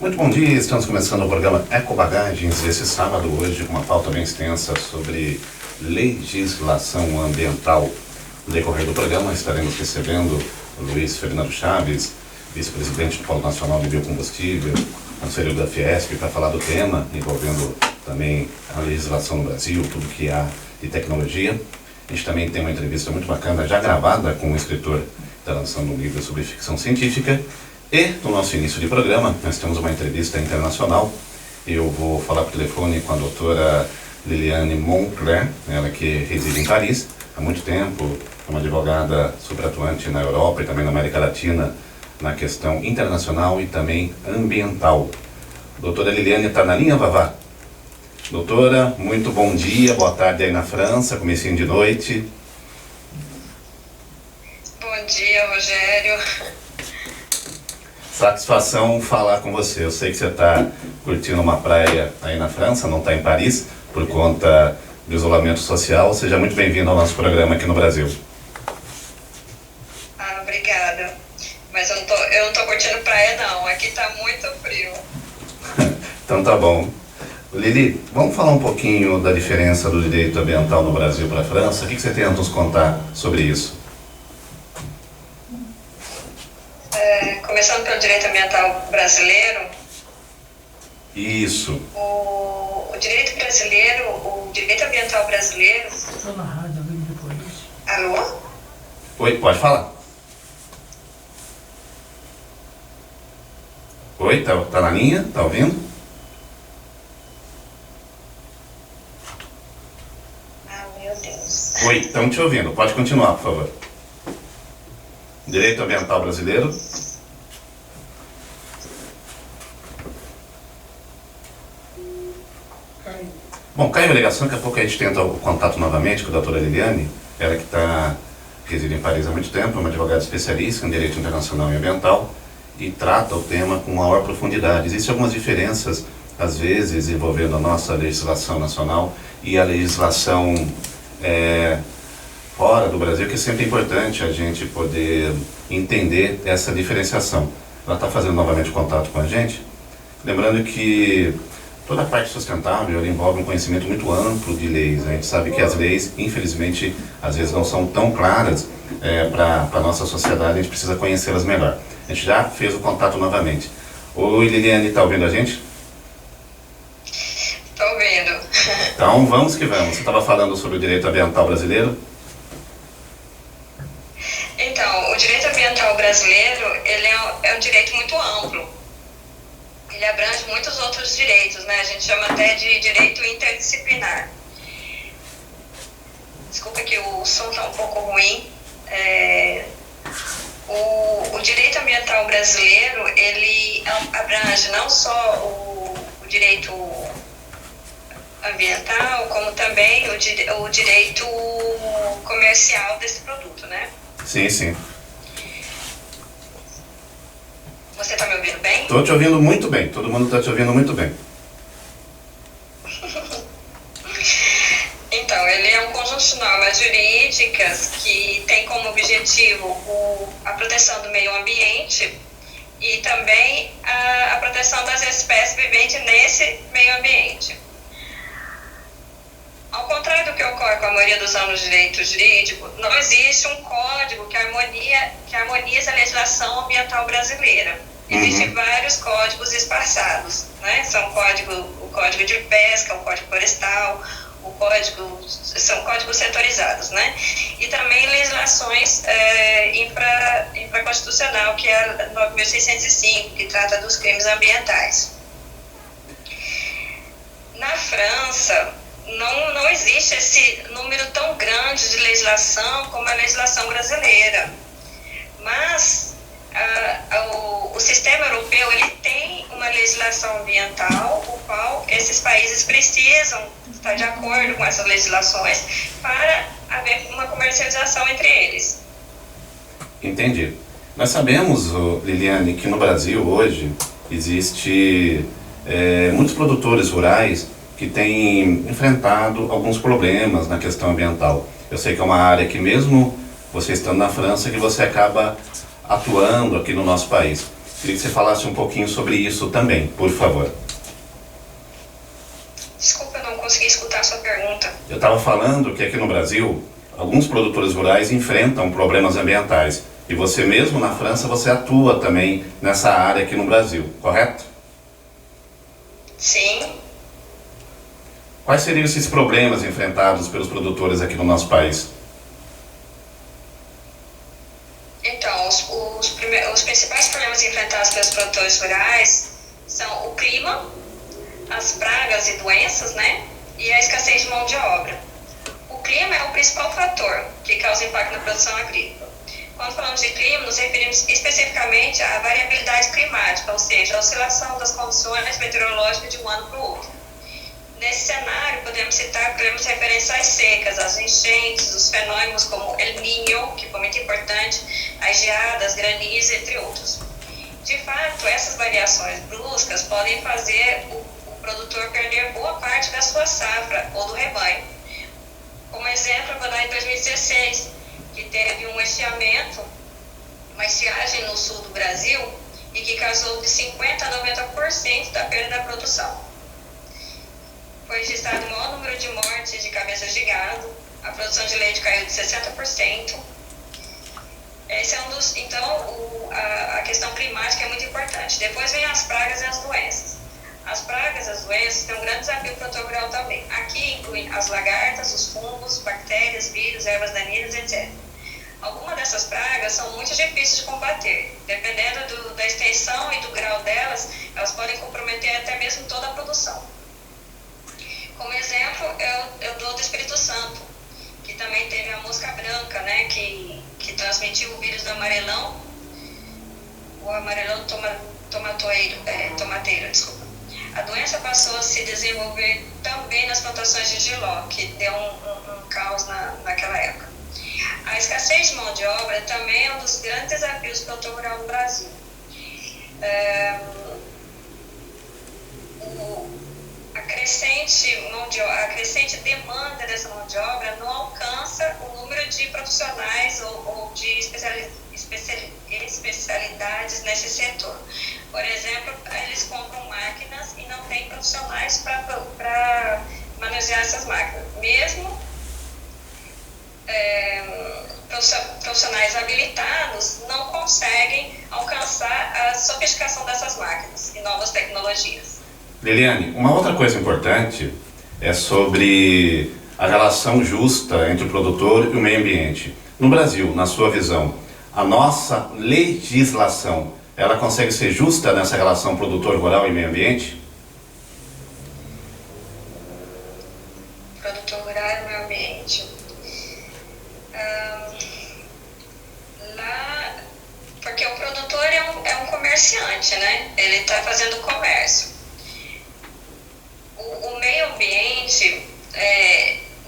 Muito bom dia, estamos começando o programa Ecobagagens esse sábado, hoje com uma pauta bem extensa sobre legislação ambiental. No decorrer do programa estaremos recebendo o Luiz Fernando Chaves, vice-presidente do Polo Nacional de Biocombustível, conselheiro da Fiesp, para falar do tema, envolvendo também a legislação no Brasil, tudo que há de tecnologia. A gente também tem uma entrevista muito bacana, já gravada com um escritor que está lançando um livro sobre ficção científica. E no nosso início de programa, nós temos uma entrevista internacional. Eu vou falar por telefone com a doutora Liliane Moncler, ela que reside em Paris há muito tempo, é uma advogada super atuante na Europa e também na América Latina, na questão internacional e também ambiental. Doutora Liliane está na linha, Vavá? Doutora, muito bom dia, boa tarde aí na França, comecinho de noite. Bom dia, Rogério. Satisfação falar com você. Eu sei que você está curtindo uma praia aí na França, não está em Paris, por conta do isolamento social. Seja muito bem-vindo ao nosso programa aqui no Brasil. Obrigada. Mas eu não tô curtindo praia, não. Aqui está muito frio. Então tá bom. Lili, vamos falar um pouquinho da diferença do direito ambiental no Brasil para a França? O que você tem a nos contar sobre isso? Começando pelo direito ambiental brasileiro. Isso. O direito brasileiro, o direito ambiental brasileiro... Estou na rádio, alguém depois. Alô? Oi, pode falar? Oi, tá na linha? Tá ouvindo? Meu Deus. Oi, estamos te ouvindo. Pode continuar, por favor. Direito ambiental brasileiro. Bom, caiu a ligação, daqui a pouco a gente tenta o contato novamente com a doutora Liliane, ela que reside em Paris há muito tempo, é uma advogada especialista em direito internacional e ambiental e trata o tema com maior profundidade. Existem algumas diferenças, às vezes, envolvendo a nossa legislação nacional e a legislação fora do Brasil, que é sempre importante a gente poder entender essa diferenciação. Ela está fazendo novamente contato com a gente, lembrando que toda a parte sustentável ela envolve um conhecimento muito amplo de leis. A gente sabe que as leis, infelizmente, às vezes não são tão claras para a nossa sociedade, a gente precisa conhecê-las melhor. A gente já fez o contato novamente. Oi, Liliane, está ouvindo a gente? Estou ouvindo. Então, vamos que vamos. Você estava falando sobre o direito ambiental brasileiro? Então, o direito ambiental brasileiro, ele é um direito muito amplo. Ele abrange muitos outros direitos, né? A gente chama até de direito interdisciplinar. Desculpa que o som está um pouco ruim. O direito ambiental brasileiro, ele abrange não só o direito ambiental, como também o direito comercial desse produto, né? Sim, sim. Você está me ouvindo bem? Estou te ouvindo muito bem, todo mundo está te ouvindo muito bem. Então, ele é um conjunto de normas jurídicas que tem como objetivo a proteção do meio ambiente e também a proteção das espécies viventes nesse meio ambiente. Ao contrário do que ocorre com a maioria dos anos de direito jurídico, não existe um código que harmoniza a legislação ambiental brasileira. Existem vários códigos esparçados, né? São o código de pesca, o código florestal, são códigos setorizados, né? E também legislações infraconstitucional, que é a 9.605, que trata dos crimes ambientais. Na França, não existe esse número tão grande de legislação como a legislação brasileira, mas o sistema europeu ele tem uma legislação ambiental, o qual esses países precisam estar de acordo com essas legislações para haver uma comercialização entre eles. Entendi. Nós sabemos, Liliane, que no Brasil hoje existe muitos produtores rurais que têm enfrentado alguns problemas na questão ambiental. Eu sei que é uma área que mesmo você estando na França, que você acaba atuando aqui no nosso país. Queria que você falasse um pouquinho sobre isso também, por favor. Desculpa, eu não consegui escutar a sua pergunta. Eu estava falando que aqui no Brasil, alguns produtores rurais enfrentam problemas ambientais. E você mesmo na França, você atua também nessa área aqui no Brasil, correto? Sim. Quais seriam esses problemas enfrentados pelos produtores aqui no nosso país? Então, os principais problemas enfrentados pelos produtores rurais são o clima, as pragas e doenças, né? E a escassez de mão de obra. O clima é o principal fator que causa impacto na produção agrícola. Quando falamos de clima, nos referimos especificamente à variabilidade climática, ou seja, a oscilação das condições meteorológicas de um ano para o outro. Nesse cenário, podemos citar problemas referentes às secas, às enchentes, os fenômenos como El Niño, que foi muito importante, as geadas, granizos, entre outros. De fato, essas variações bruscas podem fazer o produtor perder boa parte da sua safra ou do rebanho. Como exemplo, eu vou dar em 2016, que teve um estiamento, uma estiagem no sul do Brasil, e que causou de 50% a 90% da perda da produção. Foi registrado o maior número de mortes de cabeças de gado, a produção de leite caiu de 60%. Esse é um dos, então, a questão climática é muito importante. Depois vem as pragas e as doenças. As pragas e as doenças têm um grande desafio para o produtor rural também. Aqui incluem as lagartas, os fungos, bactérias, vírus, ervas daninhas, etc. Algumas dessas pragas são muito difíceis de combater. Dependendo da extensão e do grau delas, elas podem comprometer até mesmo toda a produção. Como exemplo, eu dou do Espírito Santo, que também teve a mosca branca, né, que transmitiu o vírus do amarelão, o amarelão tomateiro, desculpa. A doença passou a se desenvolver também nas plantações de jiló, que deu um caos naquela época. A escassez de mão de obra também é um dos grandes desafios do produtor rural no Brasil. A crescente demanda dessa mão de obra não alcança o número de profissionais ou de especialidades nesse setor. Por exemplo, eles compram máquinas e não têm profissionais para manusear essas máquinas. Mesmo profissionais habilitados não conseguem alcançar a sofisticação dessas máquinas e novas tecnologias. Liliane, uma outra coisa importante é sobre a relação justa entre o produtor e o meio ambiente. No Brasil, na sua visão, a nossa legislação, ela consegue ser justa nessa relação produtor rural e meio ambiente? Produtor rural e meio ambiente. Porque o produtor é um comerciante, né? Ele está fazendo comércio. O meio ambiente,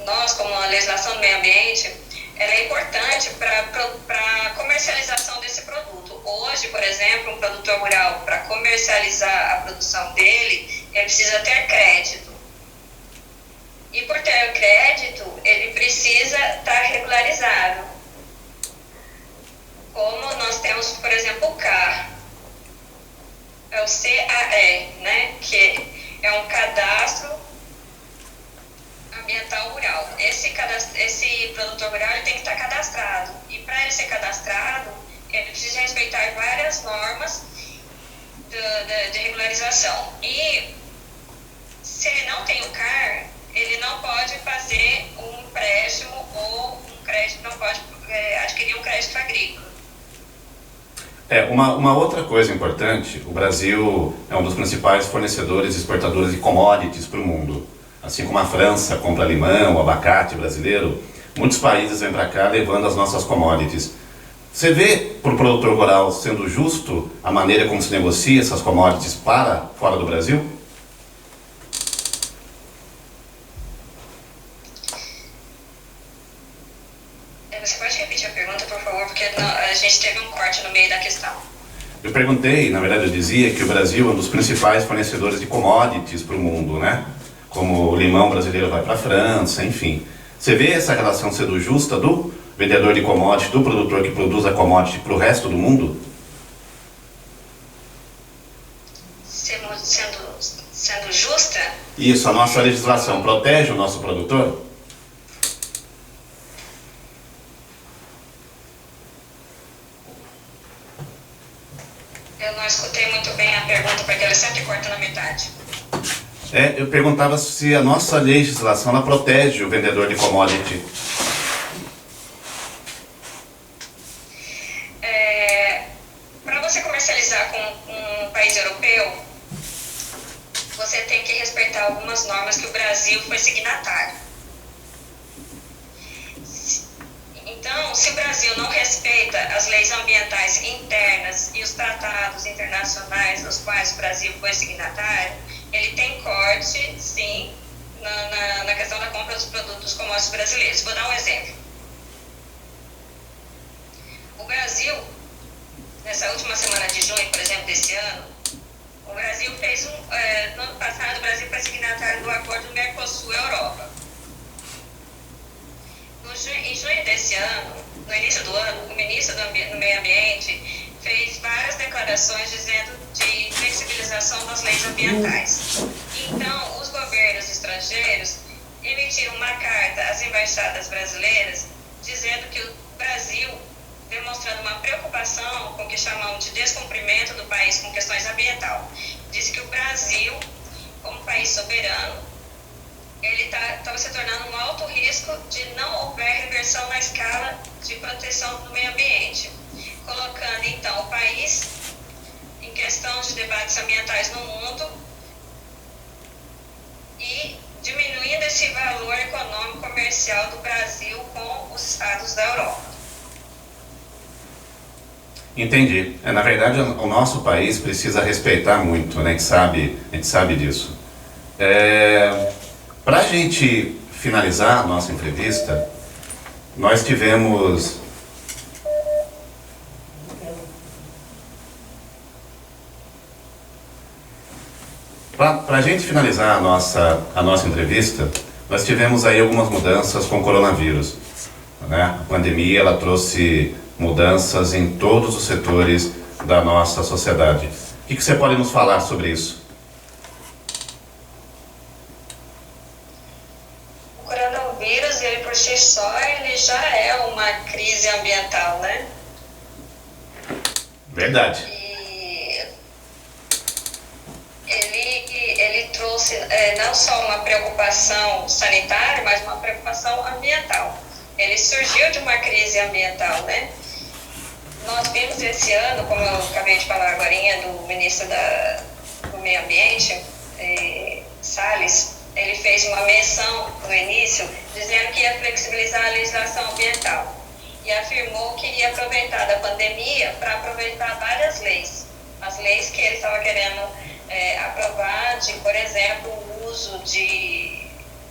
nós como a legislação do meio ambiente, ela é importante para a comercialização desse produto. Hoje, por exemplo, um produtor rural, para comercializar a produção dele, ele precisa ter crédito. E por ter crédito, ele precisa estar regularizado. Como nós temos, por exemplo, o CAR, é o CAE, né? Que é um cadastro ambiental rural. Esse produtor rural ele tem que estar cadastrado. E para ele ser cadastrado, ele precisa respeitar várias normas de regularização. E se ele não tem o CAR, ele não pode fazer um empréstimo ou um crédito, não pode adquirir um crédito agrícola. Uma outra coisa importante, o Brasil é um dos principais fornecedores e exportadores de commodities para o mundo. Assim como a França compra limão, abacate brasileiro, muitos países vêm para cá levando as nossas commodities. Você vê para o produtor rural sendo justo a maneira como se negocia essas commodities para fora do Brasil? Você pode repetir a pergunta, por favor, porque a gente teve um corte no meio da questão. Eu perguntei, na verdade eu dizia que o Brasil é um dos principais fornecedores de commodities para o mundo, né? Como o limão brasileiro vai para a França, enfim. Você vê essa relação sendo justa do vendedor de commodity, do produtor que produz a commodity para o resto do mundo? mesmo sendo justa? Isso, a nossa legislação protege o nosso produtor? Eu não escutei muito bem a pergunta, porque ela sempre corta na metade. Eu perguntava se a nossa legislação ela protege o vendedor de commodity. Para você comercializar com um país europeu, você tem que respeitar algumas normas que o Brasil foi signatário. Então, se o Brasil não respeita as leis ambientais internas e os tratados internacionais dos quais o Brasil foi signatário, ele tem corte, sim, na questão da compra dos produtos commodities brasileiros. Vou dar um exemplo. O Brasil, nessa última semana de junho, por exemplo, desse ano, o Brasil fez no ano passado, o Brasil foi signatário do acordo Mercosul-Europa. Em junho desse ano, no início do ano, o ministro do Meio Ambiente fez várias declarações dizendo de flexibilização das leis ambientais. Então, os governos estrangeiros emitiram uma carta às embaixadas brasileiras dizendo que o Brasil, demonstrando uma preocupação com o que chamam de descumprimento do país com questões ambientais, disse que o Brasil, como país soberano, ele estava se tornando um alto risco de não houver reversão na escala de proteção do meio ambiente, colocando então o país em questão de debates ambientais no mundo e diminuindo esse valor econômico comercial do Brasil com os estados da Europa. Entendi. Na verdade, o nosso país precisa respeitar muito, né? A gente sabe disso. Para a gente finalizar a nossa entrevista, nós tivemos... Para a gente finalizar a nossa entrevista, nós tivemos aí algumas mudanças com o coronavírus, né? A pandemia ela trouxe mudanças em todos os setores da nossa sociedade. O que você pode nos falar sobre isso? O coronavírus, ele por si só, ele já é uma crise ambiental, né? Verdade. E ele trouxe não só uma preocupação sanitária, mas uma preocupação ambiental. Ele surgiu de uma crise ambiental, né? Nós vimos esse ano, como eu acabei de falar agora, do ministro do Meio Ambiente, Salles, ele fez uma menção no início, dizendo que ia flexibilizar a legislação ambiental e afirmou que ia aproveitar da pandemia para aproveitar várias leis. As leis que ele estava querendo aprovar, de, por exemplo, o uso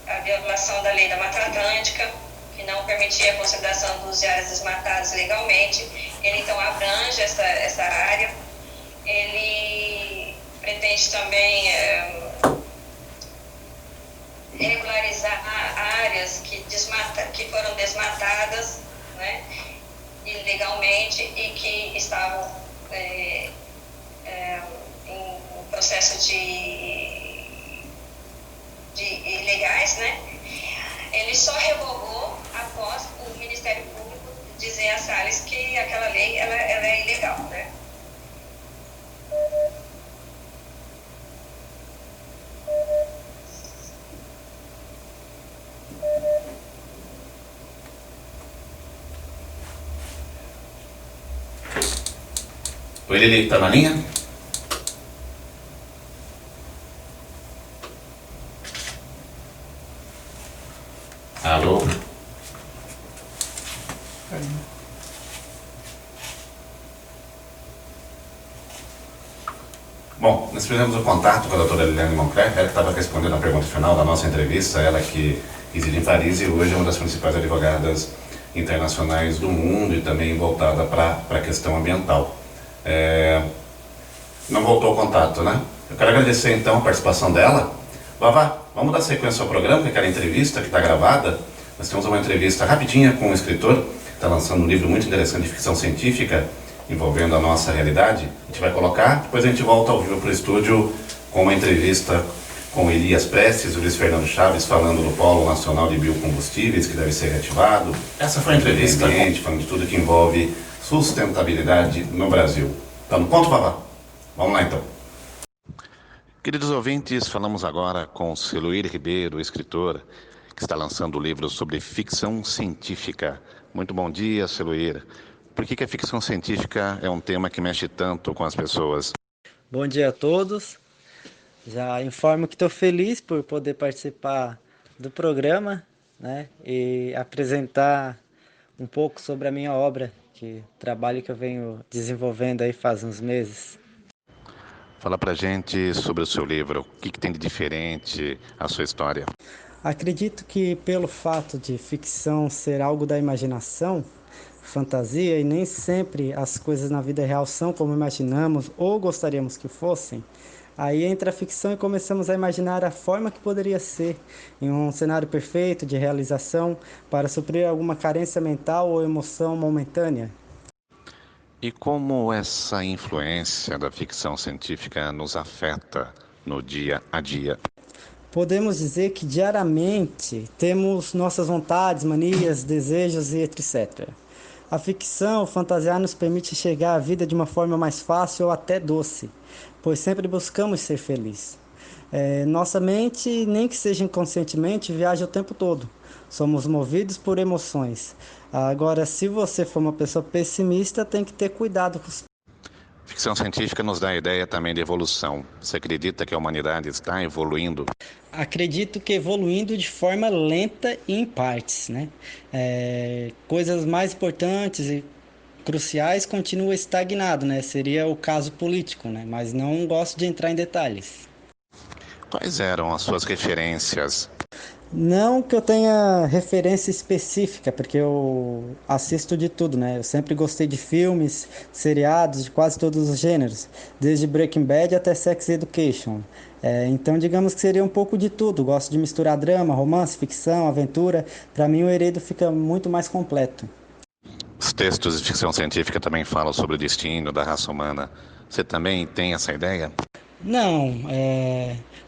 a violação da lei da Mata Atlântica, que não permitia a consideração dos áreas desmatadas legalmente. Ele então abrange essa área. Ele pretende também regularizar áreas que foram desmatadas, né, ilegalmente e que estavam em processo de ilegais, né? Ele só revogou após o Ministério Público dizer a Salles que aquela lei ela é ilegal, né? Oi, Lili, tá na linha? Alô? Bom, nós fizemos o contato com a doutora Liliane Moncler, ela que estava respondendo a pergunta final da nossa entrevista, ela que reside em Paris e hoje é uma das principais advogadas internacionais do mundo e também voltada para a questão ambiental. Não voltou o contato, né? Eu quero agradecer então a participação dela. Vavá, vamos dar sequência ao programa, que é aquela entrevista que está gravada. Nós temos uma entrevista rapidinha com um escritor que está lançando um livro muito interessante de ficção científica envolvendo a nossa realidade. A gente vai colocar, depois a gente volta ao vivo para o estúdio com uma entrevista com Elias Prestes e Luiz Fernando Chaves falando do Polo Nacional de Biocombustíveis, que deve ser reativado. Essa foi a entrevista falando de tudo que envolve sustentabilidade no Brasil. Tá no ponto, Vavá? Vamos lá, então. Queridos ouvintes, falamos agora com Celuir Ribeiro, escritor, que está lançando o livro sobre ficção científica. Muito bom dia, Celuir. Por que a ficção científica é um tema que mexe tanto com as pessoas? Bom dia a todos. Já informo que estou feliz por poder participar do programa, né, e apresentar um pouco sobre a minha obra, trabalho que eu venho desenvolvendo aí faz uns meses. Fala pra gente sobre o seu livro, o que tem de diferente a sua história? Acredito que pelo fato de ficção ser algo da imaginação, fantasia, e nem sempre as coisas na vida real são como imaginamos ou gostaríamos que fossem, aí entra a ficção e começamos a imaginar a forma que poderia ser, em um cenário perfeito de realização, para suprir alguma carência mental ou emoção momentânea. E como essa influência da ficção científica nos afeta no dia a dia? Podemos dizer que diariamente temos nossas vontades, manias, desejos e etc. A ficção, fantasiar, nos permite chegar à vida de uma forma mais fácil ou até doce, pois sempre buscamos ser felizes. Nossa mente, nem que seja inconscientemente, viaja o tempo todo. Somos movidos por emoções. Agora, se você for uma pessoa pessimista, tem que ter cuidado com os... Ficção científica nos dá a ideia também de evolução. Você acredita que a humanidade está evoluindo? Acredito que evoluindo de forma lenta e em partes, né? Coisas mais importantes e cruciais continuam estagnadas, né? Seria o caso político, né? Mas não gosto de entrar em detalhes. Quais eram as suas referências? Não que eu tenha referência específica, porque eu assisto de tudo, né? Eu sempre gostei de filmes, seriados, de quase todos os gêneros, desde Breaking Bad até Sex Education. Então, digamos que seria um pouco de tudo. Gosto de misturar drama, romance, ficção, aventura. Para mim, o Heredo fica muito mais completo. Os textos de ficção científica também falam sobre o destino da raça humana. Você também tem essa ideia? Não,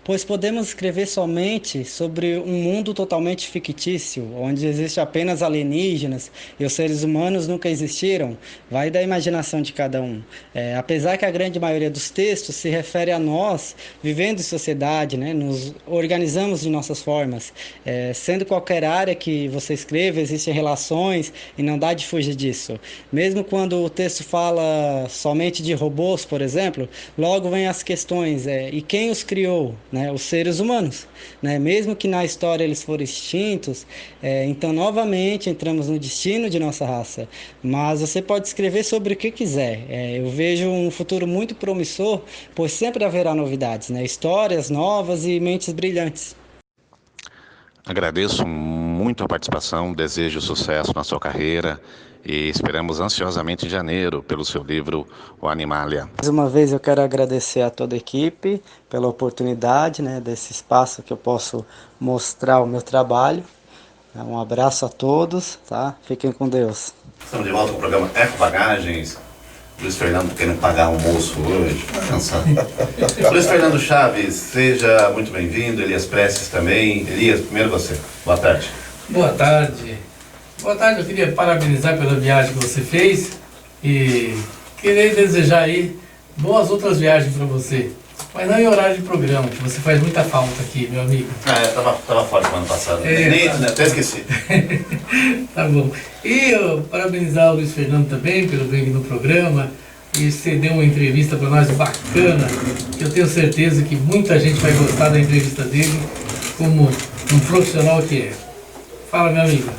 pois podemos escrever somente sobre um mundo totalmente fictício, onde existe apenas alienígenas e os seres humanos nunca existiram. Vai da imaginação de cada um. Apesar que a grande maioria dos textos se refere a nós, vivendo em sociedade, né? Nos organizamos de nossas formas. Sendo qualquer área que você escreva, existem relações e não dá de fugir disso. Mesmo quando o texto fala somente de robôs, por exemplo, logo vem as questões, e quem os criou? Né? Os seres humanos. Né? Mesmo que na história eles foram extintos, então novamente entramos no destino de nossa raça. Mas você pode escrever sobre o que quiser. Eu vejo um futuro muito promissor, pois sempre haverá novidades, né? Histórias novas e mentes brilhantes. Agradeço muito a participação, desejo sucesso na sua carreira e esperamos ansiosamente em janeiro pelo seu livro O Animalia. Mais uma vez eu quero agradecer a toda a equipe pela oportunidade, né, desse espaço que eu posso mostrar o meu trabalho. Um abraço a todos, tá? Fiquem com Deus. Estamos de volta com o programa Eco Bagagens. Luiz Fernando querendo pagar almoço hoje, cansado. Luiz Fernando Chaves, seja muito bem-vindo. Elias Prestes também. Elias, primeiro você. Boa tarde. Boa tarde. Boa tarde, eu queria parabenizar pela viagem que você fez e querer desejar aí boas outras viagens para você. Mas não em horário de programa, que você faz muita falta aqui, meu amigo. Tava fora do ano passado. Até esqueci. Tá bom. E eu parabenizar o Luiz Fernando também pelo vir no programa. E você deu uma entrevista para nós bacana, que eu tenho certeza que muita gente vai gostar da entrevista dele, como um profissional que é. Fala, meu amigo.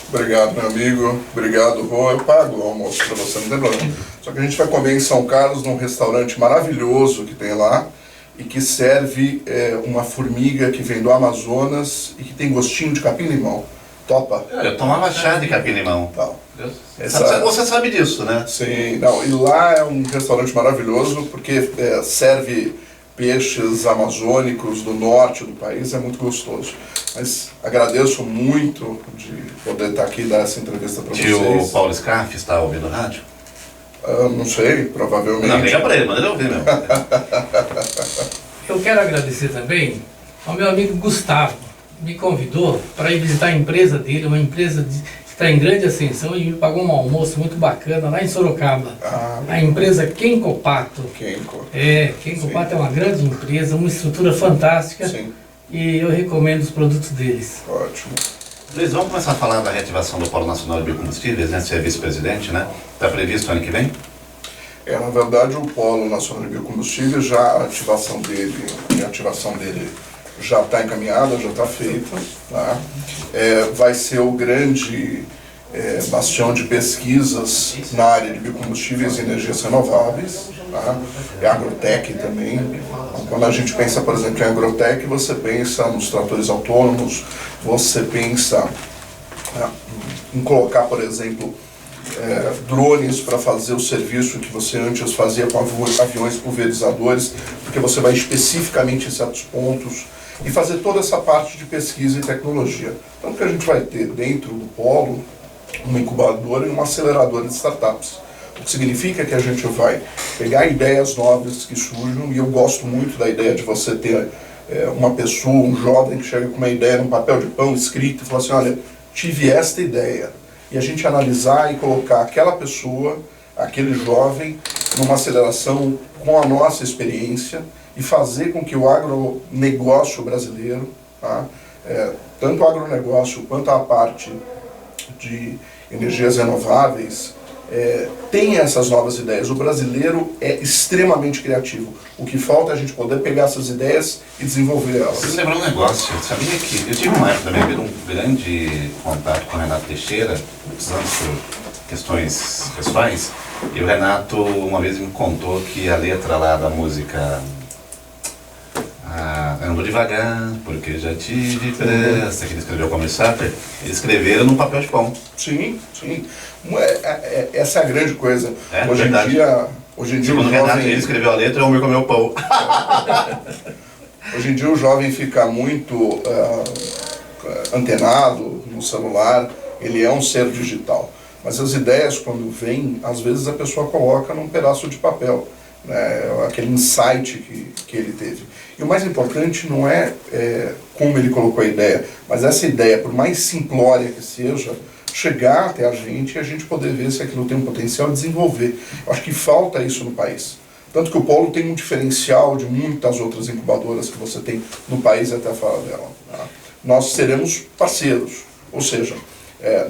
Obrigado, meu amigo. Obrigado, Rô. Eu pago o almoço para você, não tem problema. Só que a gente vai comer em São Carlos, num restaurante maravilhoso que tem lá, e que serve uma formiga que vem do Amazonas e que tem gostinho de capim-limão. Topa? Eu tomava chá de capim-limão. Não. Você sabe disso, né? Sim. Não, e lá é um restaurante maravilhoso porque serve peixes amazônicos do norte do país, é muito gostoso. Mas agradeço muito de poder estar aqui e dar essa entrevista para vocês. O Paulo Scarfe está ouvindo a rádio? Não sei, provavelmente. Não, liga para ele, manda ele ouvir, meu. Eu quero agradecer também ao meu amigo Gustavo, me convidou para ir visitar a empresa dele, uma empresa que está em grande ascensão, e me pagou um almoço muito bacana lá em Sorocaba. A empresa Kenkopato. Kenkopato é uma grande empresa, uma estrutura fantástica. Sim. E eu recomendo os produtos deles. Ótimo. Luiz, vamos começar a falar da reativação do Polo Nacional de Biocombustíveis, né? Você é vice-presidente, né? Está previsto ano que vem? Na verdade, o Polo Nacional de Biocombustíveis, a ativação dele já está encaminhada, já está feita. Tá? Vai ser o grande bastião de pesquisas na área de biocombustíveis e energias renováveis. Tá? Agrotec também. Então, quando a gente pensa, por exemplo, em agrotec, você pensa nos tratores autônomos, você pensa em colocar, por exemplo, drones para fazer o serviço que você antes fazia com aviões pulverizadores, porque você vai especificamente em certos pontos, e fazer toda essa parte de pesquisa e tecnologia. Então, o que a gente vai ter dentro do polo, uma incubadora e uma aceleradora de startups. O que significa que a gente vai pegar ideias novas que surjam, e eu gosto muito da ideia de você ter uma pessoa, um jovem que chega com uma ideia num papel de pão escrito e fala assim, olha, tive esta ideia. E a gente analisar e colocar aquela pessoa, aquele jovem, numa aceleração com a nossa experiência e fazer com que o agronegócio brasileiro, tá, tanto o agronegócio quanto a parte de energias renováveis, tenha essas novas ideias. O brasileiro é extremamente criativo. O que falta é a gente poder pegar essas ideias e desenvolver elas. Você lembrou um negócio, sabia que eu tive uma época da minha vida um grande contato com o Renato Teixeira, precisando por questões pessoais, e o Renato uma vez me contou que a letra lá da música Ando Devagar, porque já tive pressa, que ele escreveu como Sater, ele escreveram num papel de pão. Sim, sim. Essa é a grande coisa. Hoje em dia o Renato, jovem... ele escreveu a letra e o homem comeu o pão. Hoje em dia o jovem fica muito antenado no celular, ele é um ser digital. Mas as ideias, quando vêm, às vezes a pessoa coloca num pedaço de papel, né, aquele insight que ele teve. E o mais importante não é como ele colocou a ideia, mas essa ideia, por mais simplória que seja, chegar até a gente e a gente poder ver se aquilo tem um potencial de desenvolver. Eu acho que falta isso no país. Tanto que o Polo tem um diferencial de muitas outras incubadoras que você tem no país e até fora dela. Tá? Nós seremos parceiros, ou seja,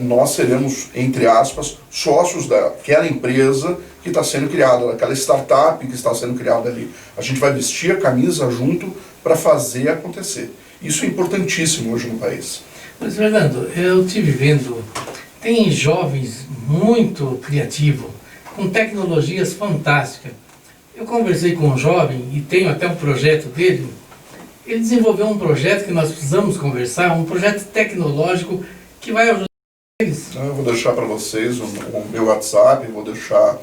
nós seremos, entre aspas, sócios daquela empresa que está sendo criada, daquela startup que está sendo criada ali. A gente vai vestir a camisa junto para fazer acontecer. Isso é importantíssimo hoje no país. Mas, Fernando, eu estive vendo, tem jovens muito criativos, com tecnologias fantásticas. Eu conversei com um jovem, e tenho até um projeto dele, ele desenvolveu um projeto que nós precisamos conversar, um projeto tecnológico que vai ajudar eles. Eu vou deixar para vocês o meu WhatsApp, vou deixar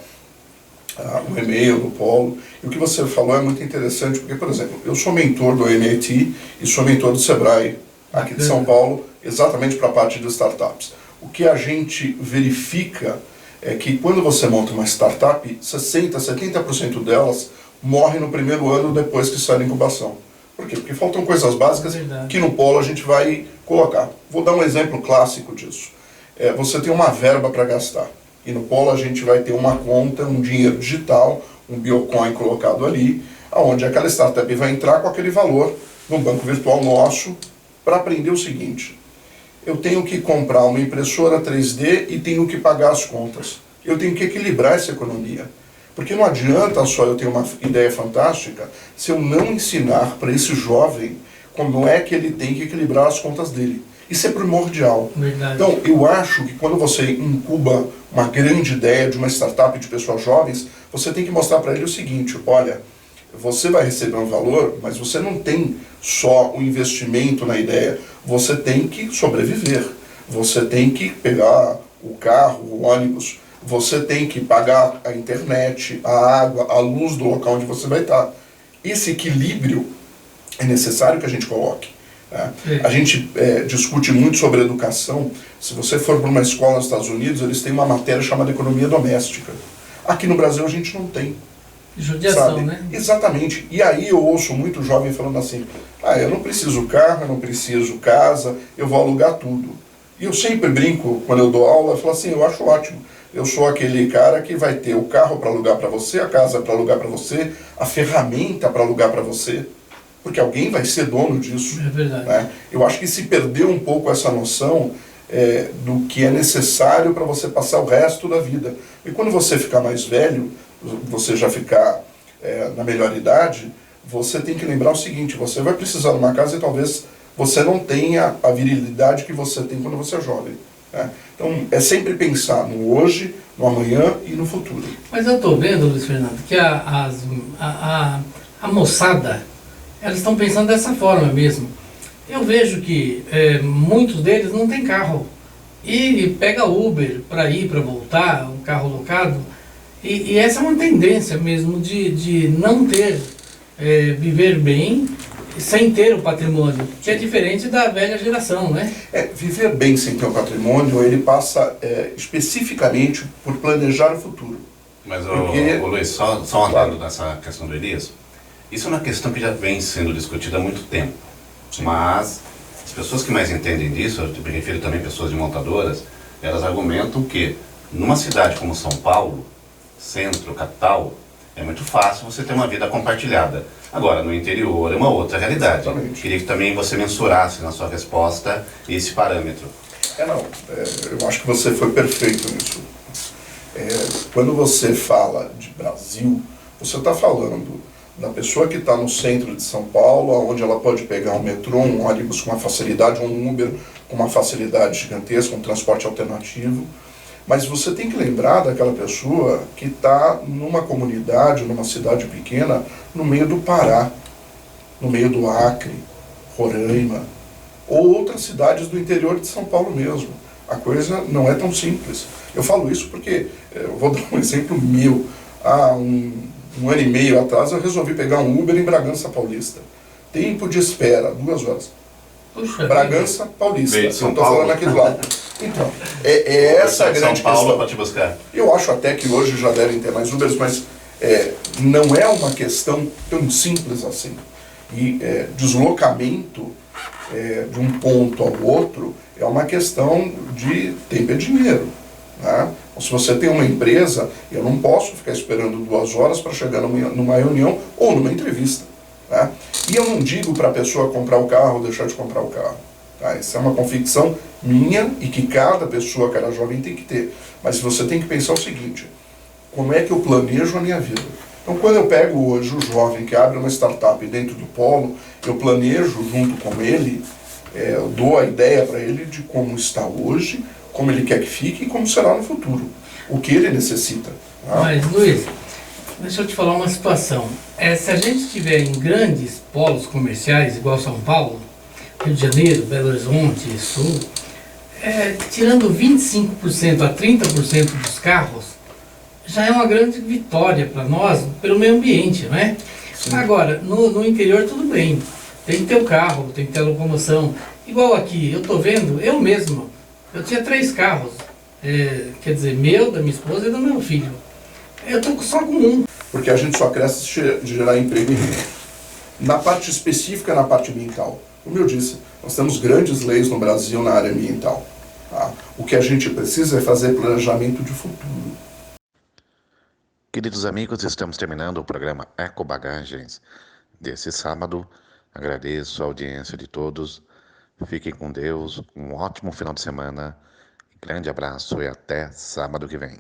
o e-mail do Polo. E o que você falou é muito interessante, porque, por exemplo, eu sou mentor do MIT e sou mentor do Sebrae, aqui de São Paulo, exatamente para a parte de startups. O que a gente verifica é que quando você monta uma startup, 60%, 70% delas morrem no primeiro ano depois que sai da incubação. Por quê? Porque faltam coisas básicas que no Polo a gente vai colocar. Vou dar um exemplo clássico disso. Você tem uma verba para gastar. E no Polo a gente vai ter uma conta, um dinheiro digital, um Biocoin colocado ali, onde aquela startup vai entrar com aquele valor no banco virtual nosso para aprender o seguinte: eu tenho que comprar uma impressora 3D e tenho que pagar as contas. Eu tenho que equilibrar essa economia. Porque não adianta só eu ter uma ideia fantástica se eu não ensinar para esse jovem como é que ele tem que equilibrar as contas dele. Isso é primordial. Verdade. Então, eu acho que quando você incuba uma grande ideia de uma startup de pessoas jovens, você tem que mostrar para ele o seguinte: olha, você vai receber um valor, mas você não tem só o investimento na ideia, você tem que sobreviver, você tem que pegar o carro, o ônibus, você tem que pagar a internet, a água, a luz do local onde você vai estar. Esse equilíbrio é necessário que a gente coloque. Né? A gente discute muito sobre educação. Se você for para uma escola nos Estados Unidos, eles têm uma matéria chamada economia doméstica. Aqui no Brasil a gente não tem. Judiação, sabe? né? Exatamente. E aí eu ouço muito jovem falando assim, eu não preciso carro, eu não preciso casa, eu vou alugar tudo. E eu sempre brinco, quando eu dou aula, eu falo assim, eu acho ótimo. Eu sou aquele cara que vai ter o carro para alugar para você, a casa para alugar para você, a ferramenta para alugar para você, porque alguém vai ser dono disso. É verdade. Né? Eu acho que se perdeu um pouco essa noção do que é necessário para você passar o resto da vida. E quando você ficar mais velho, você já ficar na melhor idade, você tem que lembrar o seguinte, você vai precisar de uma casa e talvez você não tenha a virilidade que você tem quando você é jovem. Né? Então, é sempre pensar no hoje, no amanhã e no futuro. Mas eu estou vendo, Luiz Fernando, que a moçada, elas estão pensando dessa forma mesmo. Eu vejo que muitos deles não têm carro e pega Uber para ir, para voltar, um carro locado. E essa é uma tendência mesmo de não ter, viver bem sem ter o patrimônio, que é diferente da velha geração, né? Viver bem sem ter o patrimônio, ele passa especificamente por planejar o futuro. Mas, Porque... o Luiz, só um adendo nessa questão do Elias, isso é uma questão que já vem sendo discutida há muito tempo. Sim. Mas as pessoas que mais entendem disso, eu me refiro também a pessoas de montadoras, elas argumentam que numa cidade como São Paulo, centro, capital, é muito fácil você ter uma vida compartilhada. Agora, no interior é uma outra realidade. Exatamente. Queria que também você mensurasse na sua resposta esse parâmetro. Eu acho que você foi perfeito nisso. Quando você fala de Brasil, você está falando da pessoa que está no centro de São Paulo, onde ela pode pegar um metrô, um ônibus com uma facilidade, um Uber com uma facilidade gigantesca, um transporte alternativo. Mas você tem que lembrar daquela pessoa que está numa comunidade, numa cidade pequena, no meio do Pará, no meio do Acre, Roraima, ou outras cidades do interior de São Paulo mesmo. A coisa não é tão simples. Eu falo isso porque, eu vou dar um exemplo meu. Há um ano e meio atrás eu resolvi pegar um Uber em Bragança Paulista. Tempo de espera, 2 horas. Puxa, Bragança Paulista, eu São estou Paulo. falando aqui do lado. Então, essa a grande São Paulo questão. para te buscar. Eu acho até que hoje já devem ter mais Ubers, mas não é uma questão tão simples assim. E deslocamento de um ponto ao outro é uma questão de tempo e dinheiro. Né? Então, se você tem uma empresa, eu não posso ficar esperando 2 horas para chegar numa reunião ou numa entrevista. Né? E eu não digo para a pessoa comprar o carro ou deixar de comprar o carro. Tá? Isso é uma convicção minha e que cada pessoa, cada jovem tem que ter. Mas você tem que pensar o seguinte, como é que eu planejo a minha vida? Então, quando eu pego hoje o jovem que abre uma startup dentro do polo, eu planejo junto com ele, eu dou a ideia para ele de como está hoje, como ele quer que fique e como será no futuro, o que ele necessita. Tá? Mas, Luiz, deixa eu te falar uma situação. Se a gente estiver em grandes polos comerciais, igual São Paulo, Rio de Janeiro, Belo Horizonte, Sul, tirando 25% a 30% dos carros, já é uma grande vitória para nós, pelo meio ambiente, não é? Sim. Agora, no interior tudo bem, tem que ter o carro, tem que ter a locomoção. Igual aqui, eu estou vendo, eu mesmo, eu tinha 3 carros, quer dizer, meu, da minha esposa e do meu filho. Eu estou só com um. Porque a gente só cresce de gerar emprego e renda. Na parte específica, na parte ambiental. Como eu disse, nós temos grandes leis no Brasil na área ambiental. Tá? O que a gente precisa é fazer planejamento de futuro. Queridos amigos, estamos terminando o programa Eco Bagagens desse sábado. Agradeço a audiência de todos. Fiquem com Deus. Um ótimo final de semana. Grande abraço e até sábado que vem.